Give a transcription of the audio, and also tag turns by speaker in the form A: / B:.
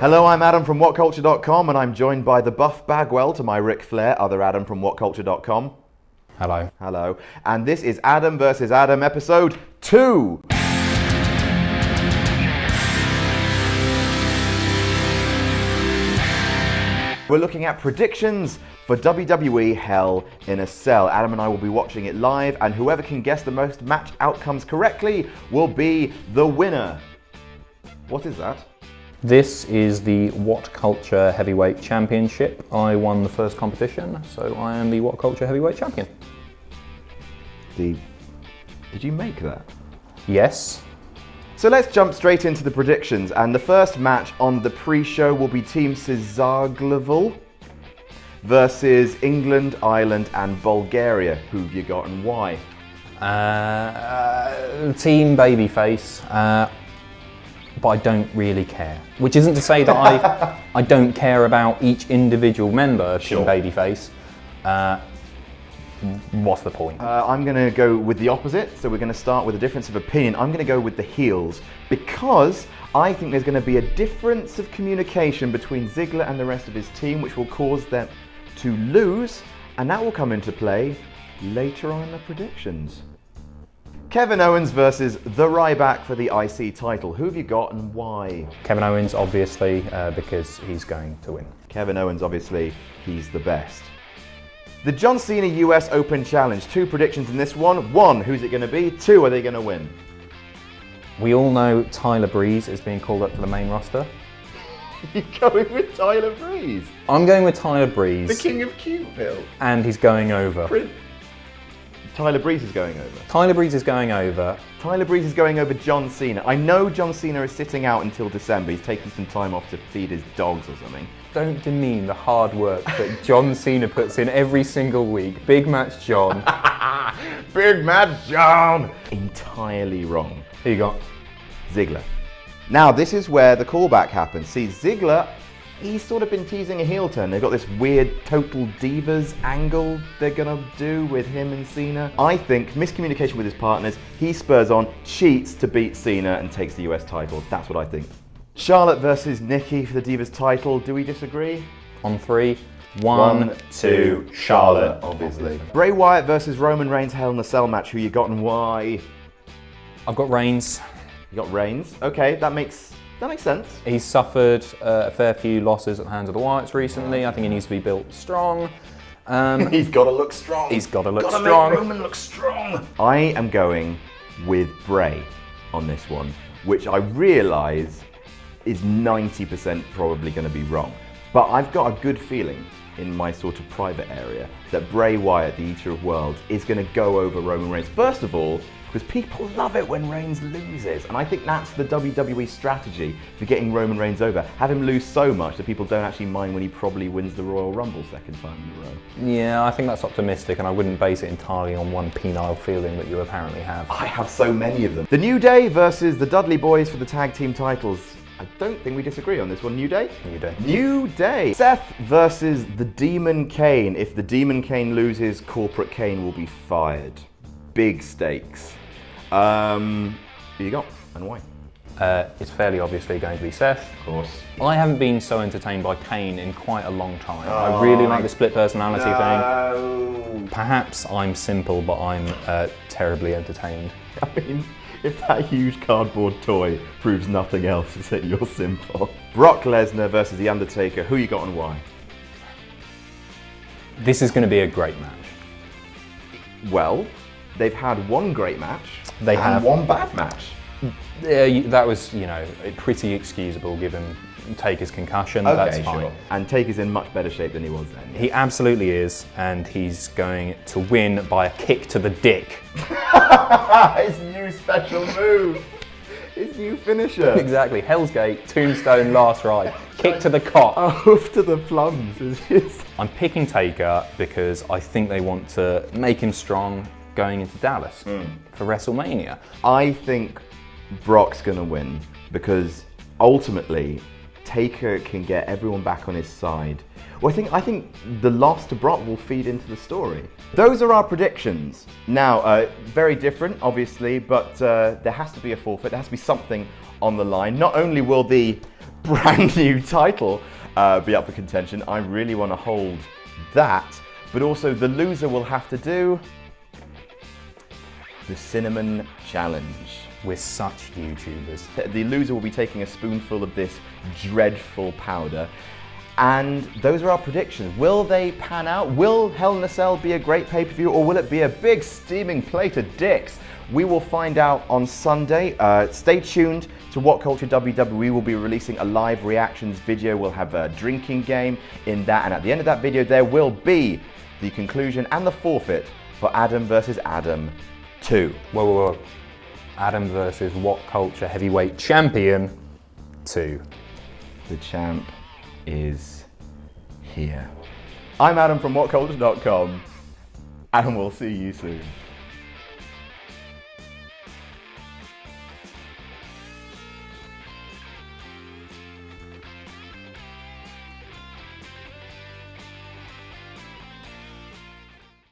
A: Hello, I'm Adam from WhatCulture.com, and I'm joined by the Buff Bagwell to my Ric Flair, other Adam from WhatCulture.com.
B: Hello.
A: Hello. And this is Adam versus Adam, episode 2. We're looking at predictions for WWE Hell in a Cell. Adam and I will be watching it live, and whoever can guess the most match outcomes correctly will be the winner. What is that?
B: This is the WhatCulture Heavyweight Championship. I won the first competition, so I am the WhatCulture Heavyweight Champion.
A: Did you make that?
B: Yes.
A: So let's jump straight into the predictions, and the first match on the pre-show will be Team Cesare versus England, Ireland and Bulgaria. Who have you got and why?
B: Team Babyface, but I don't really care. Which isn't to say that I don't care about each individual member of Team Babyface. What's the point?
A: I'm going to go with the opposite, so we're going to start with a difference of opinion. I'm going to go with the heels because I think there's going to be a difference of communication between Ziggler and the rest of his team, which will cause them to lose, and that will come into play later on in the predictions. Kevin Owens versus the Ryback for the IC title. Who have you got and why?
B: Kevin Owens, obviously, because he's going to win.
A: Kevin Owens, obviously, he's the best. The John Cena US Open Challenge. 2 predictions in this one. 1, who's it going to be? 2, are they going to win?
B: We all know Tyler Breeze is being called up to the main roster.
A: You're going with Tyler Breeze?
B: I'm going with Tyler Breeze.
A: The king of Cuteville.
B: And he's going over.
A: Tyler Breeze is going over.
B: Tyler Breeze is going over.
A: Tyler Breeze is going over John Cena. I know John Cena is sitting out until December. He's taking some time off to feed his dogs or something.
B: Don't demean the hard work that John Cena puts in every single week. Big match John.
A: Big match John! Entirely wrong.
B: Who you got?
A: Ziggler. Now this is where the callback happens. See, Ziggler, he's sort of been teasing a heel turn. They've got this weird Total Divas angle they're gonna do with him and Cena. I think miscommunication with his partners, he spurs on, cheats to beat Cena and takes the US title. That's what I think. Charlotte versus Nikki for the Divas title. Do we disagree?
B: On 3. 1, 2, Charlotte,
A: obviously. Bray Wyatt versus Roman Reigns Hell in a Cell match. Who you got and why?
B: I've got Reigns.
A: You got Reigns. Okay, that makes sense.
B: He's suffered a fair few losses at the hands of the Wyatts recently. I think he needs to be built strong.
A: He's got to look strong.
B: He's got to look
A: Gotta
B: strong.
A: Make Roman look strong. I am going with Bray on this one, which I realise is 90% probably going to be wrong. But I've got a good feeling in my sort of private area that Bray Wyatt, the Eater of Worlds, is going to go over Roman Reigns. First of all, because people love it when Reigns loses. And I think that's the WWE strategy for getting Roman Reigns over. Have him lose so much that people don't actually mind when he probably wins the Royal Rumble second time in a row.
B: Yeah, I think that's optimistic, and I wouldn't base it entirely on one penile feeling that you apparently have.
A: I have so many of them. The New Day versus the Dudley Boys for the tag team titles. I don't think we disagree on this one. New Day?
B: New Day.
A: New Day. Seth versus the Demon Kane. If the Demon Kane loses, Corporate Kane will be fired. Big stakes. Who you got and why?
B: It's fairly obviously going to be Seth.
A: Of course.
B: I haven't been so entertained by Kane in quite a long time. I really like the split personality thing. Perhaps I'm simple, but I'm terribly entertained.
A: I mean, if that huge cardboard toy proves nothing else, it's that you're simple. Brock Lesnar versus The Undertaker. Who you got and why?
B: This is going to be a great match.
A: Well, they've had one great match.
B: They have
A: one bad match.
B: That was, pretty excusable given Taker's concussion.
A: Okay,
B: that's fine.
A: Sure. And Taker's in much better shape than he was then.
B: He absolutely is, and he's going to win by a kick to the dick.
A: His new special move. His new finisher.
B: Exactly. Hell's Gate, Tombstone, Last Ride, kick to the cock.
A: Hoof to the plums.
B: I'm picking Taker because I think they want to make him strong going into Dallas for WrestleMania.
A: I think Brock's going to win because ultimately Taker can get everyone back on his side. Well, I think the loss to Brock will feed into the story. Those are our predictions. Now, very different, obviously, but there has to be a forfeit. There has to be something on the line. Not only will the brand new title be up for contention. I really want to hold that, but also the loser will have to do the cinnamon challenge.
B: We're such YouTubers.
A: The loser will be taking a spoonful of this dreadful powder, and those are our predictions. Will they pan out? Will Hell in a Cell be a great pay-per-view, or will it be a big steaming plate of dicks? We will find out on Sunday. Stay tuned to WhatCulture WWE. We'll be releasing a live reactions video. We'll have a drinking game in that, and at the end of that video there will be the conclusion and the forfeit for Adam versus Adam 2.
B: Whoa. Adam versus WhatCulture Heavyweight Champion 2.
A: The champ is here. I'm Adam from WhatCulture.com, and we'll see you soon.